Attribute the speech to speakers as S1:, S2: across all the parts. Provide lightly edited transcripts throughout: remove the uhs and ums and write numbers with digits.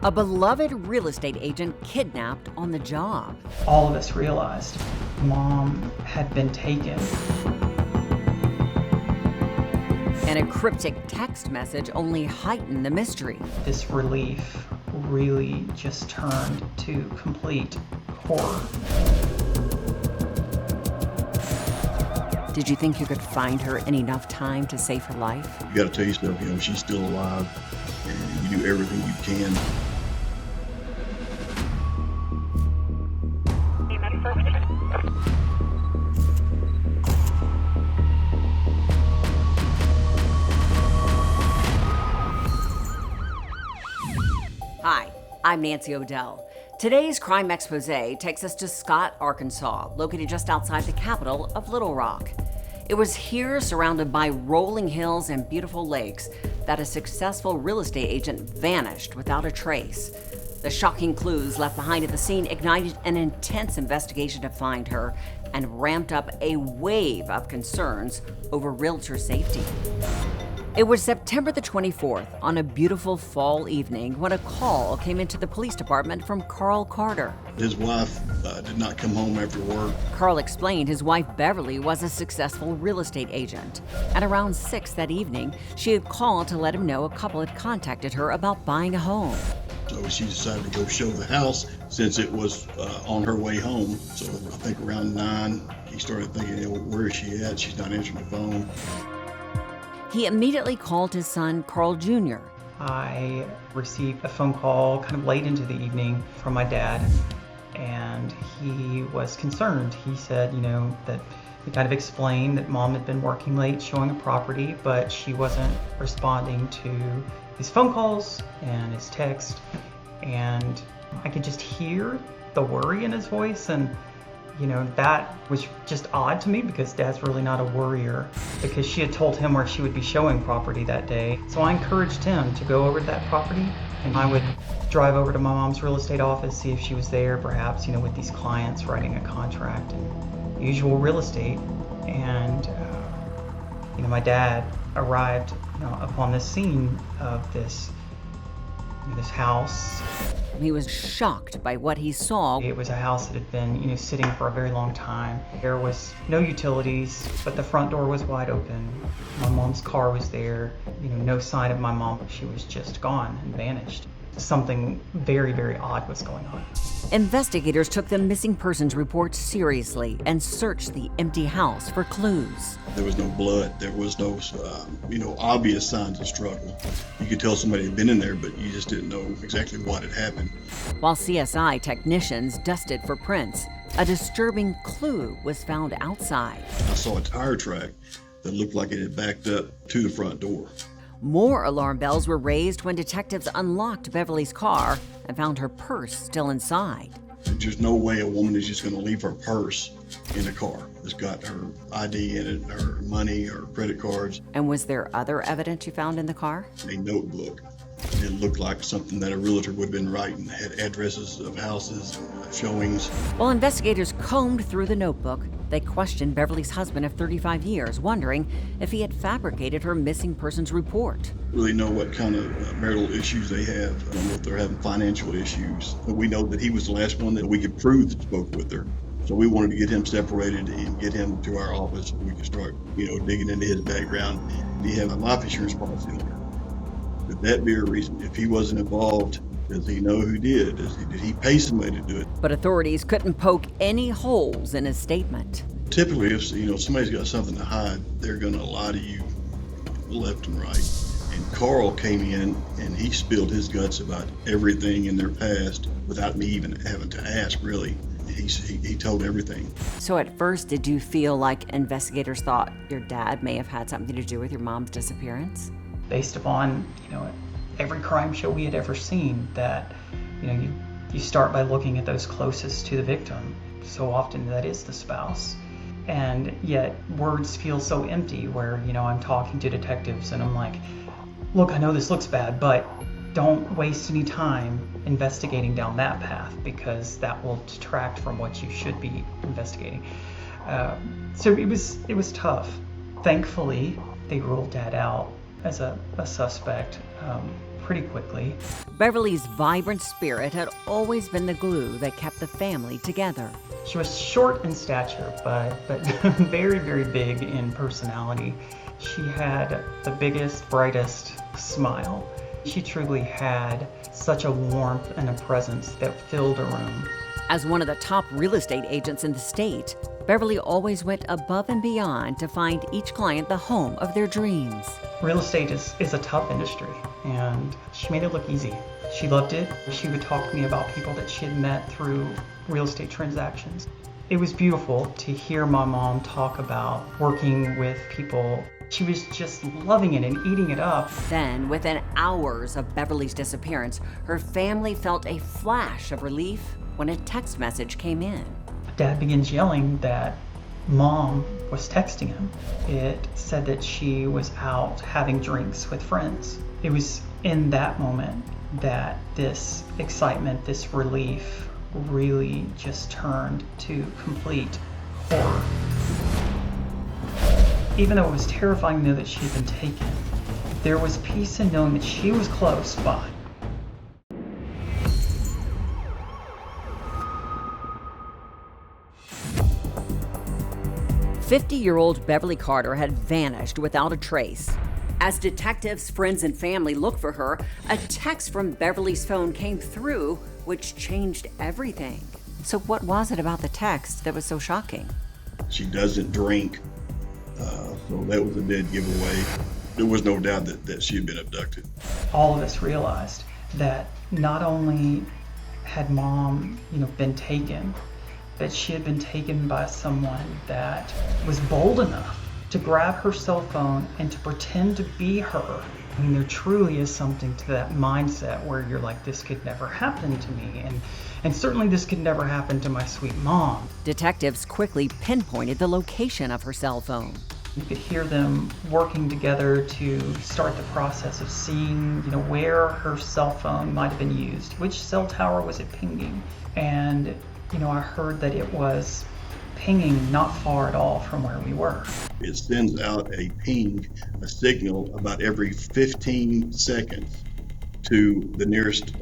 S1: A beloved real estate agent kidnapped on the job.
S2: All of us realized Mom had been taken.
S1: And a cryptic text message only heightened the mystery.
S2: This relief really just turned to complete horror.
S1: Did you think you could find her in enough time to save her life?
S3: You got to tell yourself, she's still alive, and you do everything you can.
S1: Hi, I'm Nancy O'Dell. Today's Crime Exposé takes us to Scott, Arkansas, located just outside the capital of Little Rock. It was here, surrounded by rolling hills and beautiful lakes, that a successful real estate agent vanished without a trace. The shocking clues left behind at the scene ignited an intense investigation to find her and ramped up a wave of concerns over realtor safety. It was September the 24th, on a beautiful fall evening, when a call came into the police department from Carl Carter.
S3: His wife did not come home after work.
S1: Carl explained his wife Beverly was a successful real estate agent. At around 6 that evening, she had called to let him know a couple had contacted her about buying a home.
S3: So she decided to go show the house since it was on her way home. So I think around 9, he started thinking, where is she at? She's not answering the phone.
S1: He immediately called his son, Carl Jr.
S2: I received a phone call kind of late into the evening from my dad, and he was concerned. He said, that he kind of explained that Mom had been working late showing a property, but she wasn't responding to his phone calls and his text, and I could just hear the worry in his voice, and that was just odd to me because Dad's really not a worrier, because she had told him where she would be showing property that day. So I encouraged him to go over to that property, and I would drive over to my mom's real estate office, see if she was there, perhaps, with these clients writing a contract and usual real estate. And, my dad arrived upon this scene of this house.
S1: He was shocked by what he saw.
S2: It was a house that had been, sitting for a very long time. There was no utilities, but the front door was wide open. My mom's car was there. No sign of my mom. She was just gone and vanished. Something very, very odd was going on.
S1: Investigators took the missing persons report seriously and searched the empty house for clues.
S3: There was no blood. There was no, obvious signs of struggle. You could tell somebody had been in there, but you just didn't know exactly what had happened.
S1: While CSI technicians dusted for prints, a disturbing clue was found outside.
S3: I saw a tire track that looked like it had backed up to the front door.
S1: More alarm bells were raised when detectives unlocked Beverly's car and found her purse still inside.
S3: There's no way a woman is just going to leave her purse in a car. It's got her ID in it, her money, her credit cards.
S1: And was there other evidence you found in the car?
S3: A notebook. It looked like something that a realtor would have been writing. It had addresses of houses, showings.
S1: While investigators combed through the notebook, they questioned Beverly's husband of 35 years, wondering if he had fabricated her missing persons report.
S3: Really know what kind of marital issues they have. I don't know if they're having financial issues. But we know that he was the last one that we could prove that spoke with her. So we wanted to get him separated and get him to our office so we could start, digging into his background. He had a life insurance policy on her. Could that be a reason? If he wasn't involved, does he know who did? Did he pay somebody to do it?
S1: But authorities couldn't poke any holes in his statement.
S3: Typically, if somebody's got something to hide, they're going to lie to you left and right. And Carl came in and he spilled his guts about everything in their past without me even having to ask, really. He told everything.
S1: So at first, did you feel like investigators thought your dad may have had something to do with your mom's disappearance?
S2: Based upon, every crime show we had ever seen, that, you start by looking at those closest to the victim. So often that is the spouse. And yet words feel so empty where, I'm talking to detectives and I'm like, look, I know this looks bad, but don't waste any time investigating down that path because that will detract from what you should be investigating. So it was tough. Thankfully, they ruled Dad out as a suspect pretty quickly.
S1: Beverly's vibrant spirit had always been the glue that kept the family together.
S2: She was short in stature, but very, very big in personality. She had the biggest, brightest smile. She truly had such a warmth and a presence that filled a room.
S1: As one of the top real estate agents in the state, Beverly always went above and beyond to find each client the home of their dreams.
S2: Real estate is a tough industry, and she made it look easy. She loved it. She would talk to me about people that she had met through real estate transactions. It was beautiful to hear my mom talk about working with people. She was just loving it and eating it up.
S1: Then, within hours of Beverly's disappearance, her family felt a flash of relief when a text message came in.
S2: Dad begins yelling that Mom was texting him. It said that she was out having drinks with friends. It was in that moment that this excitement, this relief, really just turned to complete horror. Even though it was terrifying to know that she had been taken, there was peace in knowing that she was close by.
S1: "50-year-old Beverly Carter had vanished without a trace. As detectives, friends, and family looked for her, a text from Beverly's phone came through, which changed everything. So what was it about the text that was so shocking?
S3: She doesn't drink, so that was a dead giveaway. There was no doubt that she had been abducted.
S2: All of us realized that not only had Mom, been taken, that she had been taken by someone that was bold enough to grab her cell phone and to pretend to be her. I mean, there truly is something to that mindset where you're like, this could never happen to me, and certainly this could never happen to my sweet mom.
S1: Detectives quickly pinpointed the location of her cell phone.
S2: You could hear them working together to start the process of seeing, where her cell phone might have been used. Which cell tower was it pinging? And, I heard that it was pinging not far at all from where we were.
S3: It sends out a ping, a signal about every 15 seconds to the nearest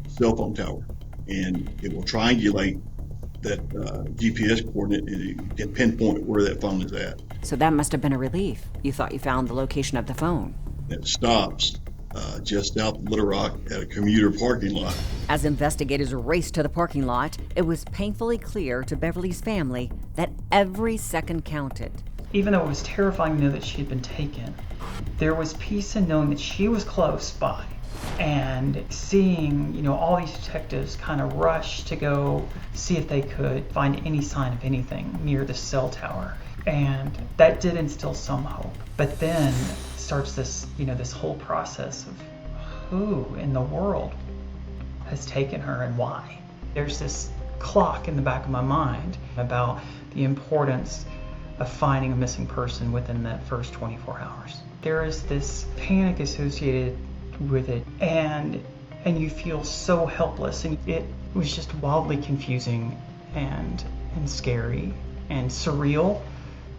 S3: cell phone tower. And it will triangulate that GPS coordinate and it can pinpoint where that phone is at.
S1: So that must have been a relief. You thought you found the location of the phone.
S3: It stops just south of Little Rock at a commuter parking lot.
S1: As investigators raced to the parking lot, it was painfully clear to Beverly's family that every second counted.
S2: Even though it was terrifying to know that she had been taken, there was peace in knowing that she was close by. And seeing, all these detectives kind of rush to go see if they could find any sign of anything near the cell tower. And that did instill some hope. But then starts this, this whole process of who in the world has taken her and why. There's this clock in the back of my mind about the importance of finding a missing person within that first 24 hours. There is this panic associated with it, and you feel so helpless, and it was just wildly confusing and scary and surreal,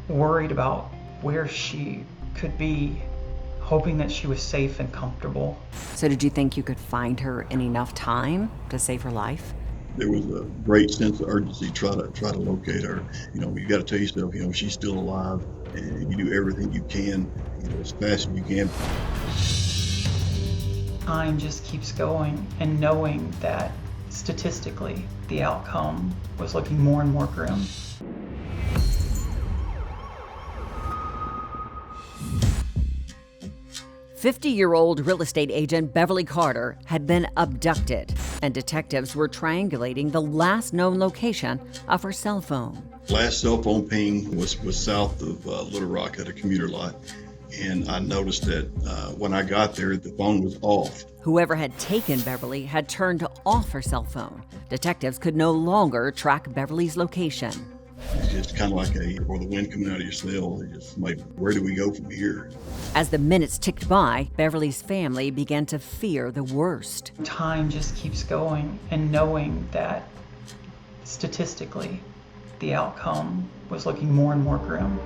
S2: worried about where she could be, hoping that she was safe and comfortable.
S1: So did you think you could find her in enough time to save her life?
S3: There was a great sense of urgency try to locate her. You got to tell yourself, she's still alive, and you do everything you can, as fast as you can.
S2: Time just keeps going, and knowing that statistically the outcome was looking more and more grim.
S1: "50-year-old real estate agent Beverly Carter had been abducted, and detectives were triangulating the last known location of her cell phone.
S3: Last cell phone ping was south of Little Rock at a commuter lot. And I noticed that when I got there, the phone was off.
S1: Whoever had taken Beverly had turned off her cell phone. Detectives could no longer track Beverly's location.
S3: It's just kind of like or the wind coming out of your sail. It's just like, where do we go from here?
S1: As the minutes ticked by, Beverly's family began to fear the worst.
S2: Time just keeps going, and knowing that statistically the outcome was looking more and more grim.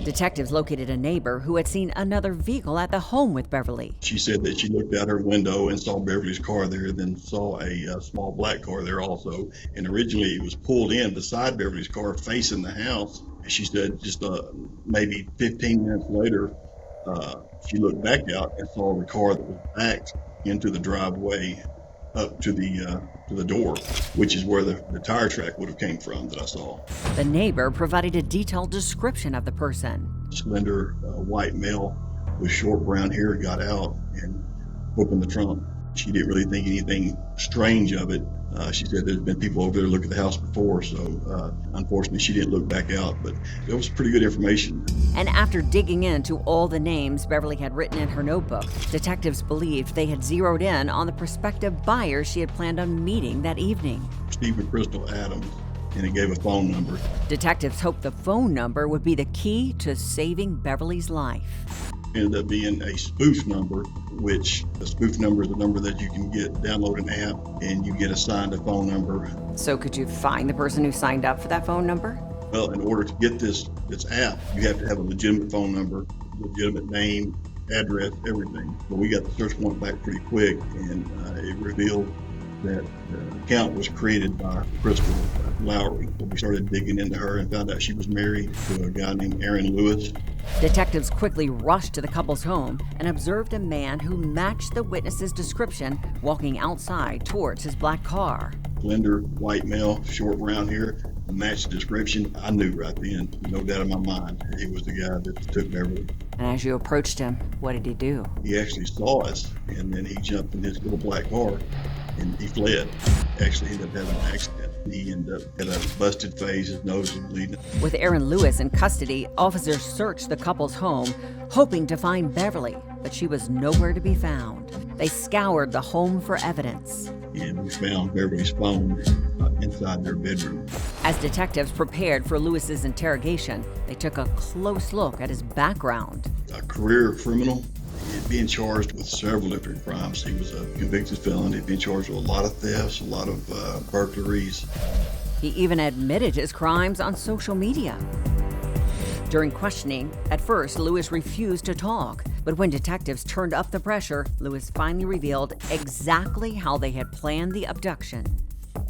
S1: Detectives located a neighbor who had seen another vehicle at the home with Beverly.
S3: She said that she looked out her window and saw Beverly's car there, then saw a small black car there also. And originally it was pulled in beside Beverly's car facing the house. She said just maybe 15 minutes later, she looked back out and saw the car that was backed into the driveway up to the door, which is where the tire track would have came from that I saw.
S1: The neighbor provided a detailed description of the person.
S3: Slender white male with short brown hair got out and opened the trunk. She didn't really think anything strange of it. She said there's been people over there look at the house before, so unfortunately she didn't look back out, but it was pretty good information.
S1: And after digging into all the names Beverly had written in her notebook, detectives believed they had zeroed in on the prospective buyer she had planned on meeting that evening.
S3: Stephen Crystal Adams, and it gave a phone number.
S1: Detectives hoped the phone number would be the key to saving Beverly's life.
S3: It ended up being a spoof number, which a spoof number is a number that you can download an app and you get assigned a phone number.
S1: So could you find the person who signed up for that phone number?
S3: Well, in order to get this app, you have to have a legitimate phone number, legitimate name, address, everything. But we got the search warrant back pretty quick, and it revealed that the account was created by Crystal Lowry. So we started digging into her and found out she was married to a guy named Aaron Lewis.
S1: Detectives quickly rushed to the couple's home and observed a man who matched the witness's description walking outside towards his black car.
S3: Slender, white male, short brown hair, matched the description. I knew right then, no doubt in my mind, he was the guy that took Beverly.
S1: And as you approached him, what did he do?
S3: He actually saw us, and then he jumped in his little black car and he fled. Actually, he ended up having an accident. He ended up had a busted face, his nose was bleeding.
S1: With Aaron Lewis in custody, officers searched the couple's home, hoping to find Beverly, but she was nowhere to be found. They scoured the home for evidence.
S3: And we found Beverly's phone inside their bedroom.
S1: As detectives prepared for Lewis's interrogation, they took a close look at his background.
S3: A career criminal. He'd been charged with several different crimes. He was a convicted felon. He'd been charged with a lot of thefts, a lot of burglaries.
S1: He even admitted his crimes on social media. During questioning, at first, Lewis refused to talk. But when detectives turned up the pressure, Lewis finally revealed exactly how they had planned the abduction.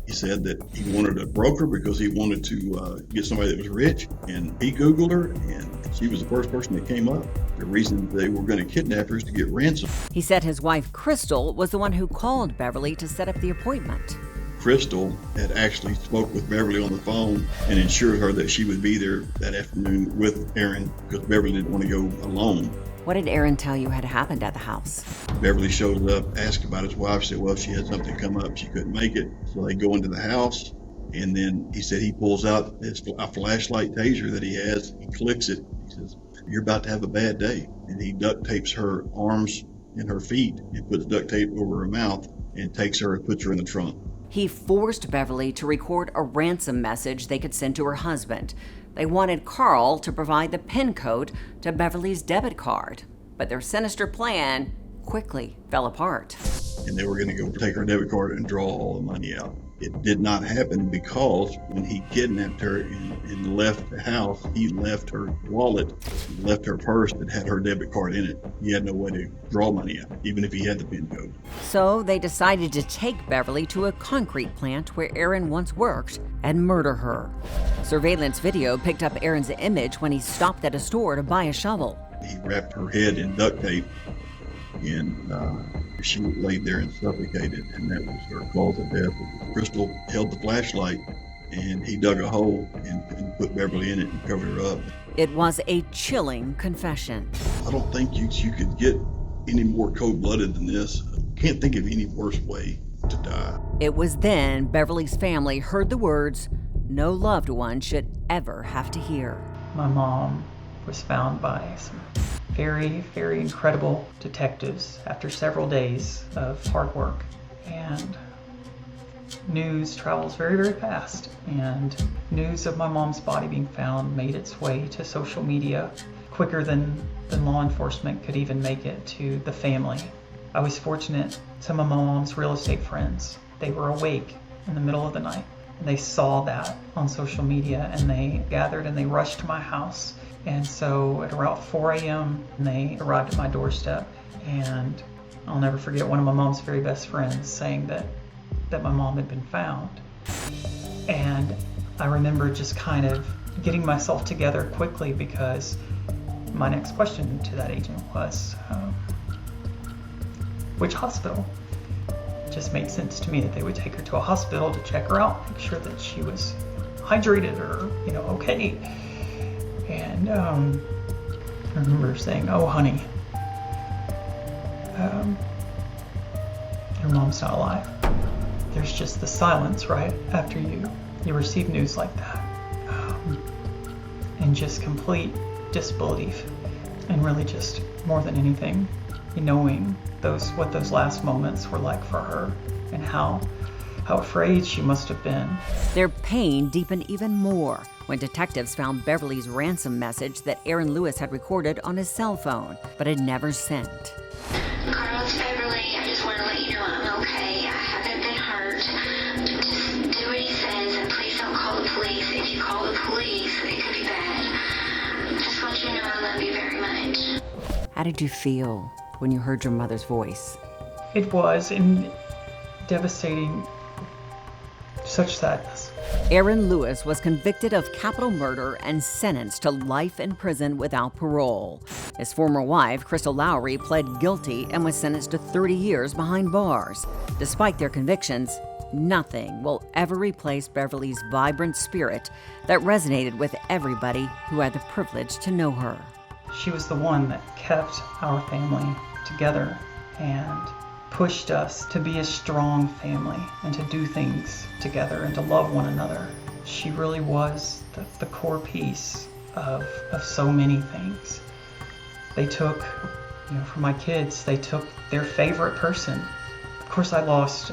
S3: He said that he wanted a broker because he wanted to get somebody that was rich, and he Googled her, and she was the first person that came up. The reason they were going to kidnap her is to get ransom.
S1: He said his wife, Crystal, was the one who called Beverly to set up the appointment.
S3: Crystal had actually spoke with Beverly on the phone and assured her that she would be there that afternoon with Aaron because Beverly didn't want to go alone.
S1: What did Aaron tell you had happened at the house?
S3: Beverly showed up, asked about his wife, said, well, she had something come up, she couldn't make it. So they go into the house, and then he said he pulls out a flashlight taser that he has, he clicks it, he says, you're about to have a bad day. And he duct tapes her arms and her feet and puts duct tape over her mouth and takes her and puts her in the trunk.
S1: He forced Beverly to record a ransom message they could send to her husband. They wanted Carl to provide the PIN code to Beverly's debit card, but their sinister plan quickly fell apart.
S3: And they were going to go take her debit card and draw all the money out. It did not happen because when he kidnapped her and left the house, he left her wallet, left her purse that had her debit card in it. He had no way to draw money out, even if he had the PIN code.
S1: So they decided to take Beverly to a concrete plant where Aaron once worked and murder her. Surveillance video picked up Aaron's image when he stopped at a store to buy a shovel.
S3: He wrapped her head in duct tape, and she laid there and suffocated, and that was her cause of death. Crystal held the flashlight, and he dug a hole and put Beverly in it and covered her up.
S1: It was a chilling confession.
S3: I don't think you could get any more cold-blooded than this. Can't think of any worse way to die.
S1: It was then Beverly's family heard the words no loved one should ever have to hear.
S2: My mom was found by some very, very incredible detectives after several days of hard work. And news travels very, very fast. And news of my mom's body being found made its way to social media quicker than law enforcement could even make it to the family. I was fortunate. Some of my mom's real estate friends, they were awake in the middle of the night. They saw that on social media, and they gathered and they rushed to my house And so at around 4 a.m., they arrived at my doorstep, and I'll never forget one of my mom's very best friends saying that my mom had been found. And I remember just kind of getting myself together quickly, because my next question to that agent was, which hospital? It just made sense to me that they would take her to a hospital to check her out, make sure that she was hydrated or, okay. And I remember saying, "Oh, honey, your mom's not alive." There's just the silence right after you receive news like that, and just complete disbelief, and really just more than anything, knowing what those last moments were like for her, and how afraid she must have been.
S1: Their pain deepened even more when detectives found Beverly's ransom message that Aaron Lewis had recorded on his cell phone, but had never sent.
S4: Carl, it's Beverly. I just want to let you know I'm okay. I haven't been hurt. Just do what he says, and please don't call the police. If you call the police, it could be bad. Just want you to know I love you very much.
S1: How did you feel when you heard your mother's voice?
S2: It was devastating, such sadness.
S1: Aaron Lewis was convicted of capital murder and sentenced to life in prison without parole. His former wife, Crystal Lowry, pled guilty and was sentenced to 30 years behind bars. Despite their convictions, nothing will ever replace Beverly's vibrant spirit that resonated with everybody who had the privilege to know her.
S2: She was the one that kept our family together and pushed us to be a strong family and to do things together and to love one another. She really was the core piece of so many things. They took, for my kids, they took their favorite person. Of course, I lost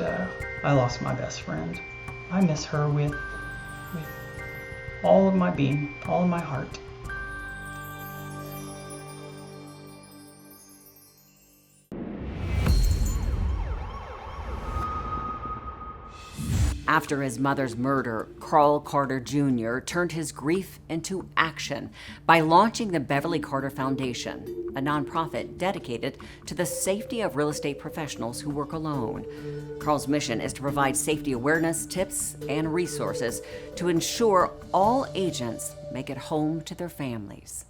S2: my best friend. I miss her with all of my being, all of my heart.
S1: After his mother's murder, Carl Carter Jr. turned his grief into action by launching the Beverly Carter Foundation, a nonprofit dedicated to the safety of real estate professionals who work alone. Carl's mission is to provide safety awareness, tips, and resources to ensure all agents make it home to their families.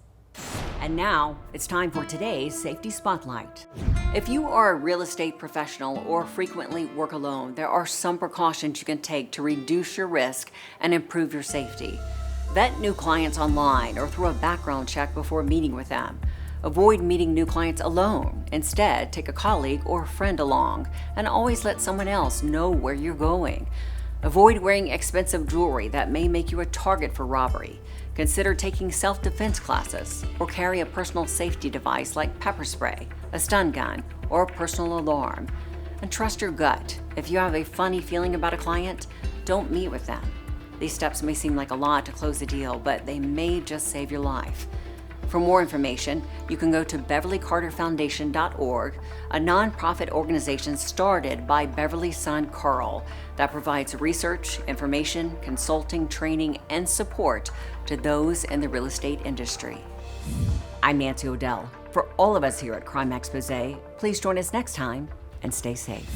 S1: And now, it's time for today's Safety Spotlight. If you are a real estate professional or frequently work alone, there are some precautions you can take to reduce your risk and improve your safety. Vet new clients online or through a background check before meeting with them. Avoid meeting new clients alone. Instead, take a colleague or friend along, and always let someone else know where you're going. Avoid wearing expensive jewelry that may make you a target for robbery. Consider taking self-defense classes, or carry a personal safety device like pepper spray, a stun gun, or a personal alarm. And trust your gut. If you have a funny feeling about a client, don't meet with them. These steps may seem like a lot to close the deal, but they may just save your life. For more information, you can go to beverlycarterfoundation.org, a nonprofit organization started by Beverly's son Carl that provides research, information, consulting, training, and support to those in the real estate industry. I'm Nancy O'Dell. For all of us here at Crime Exposé, please join us next time and stay safe.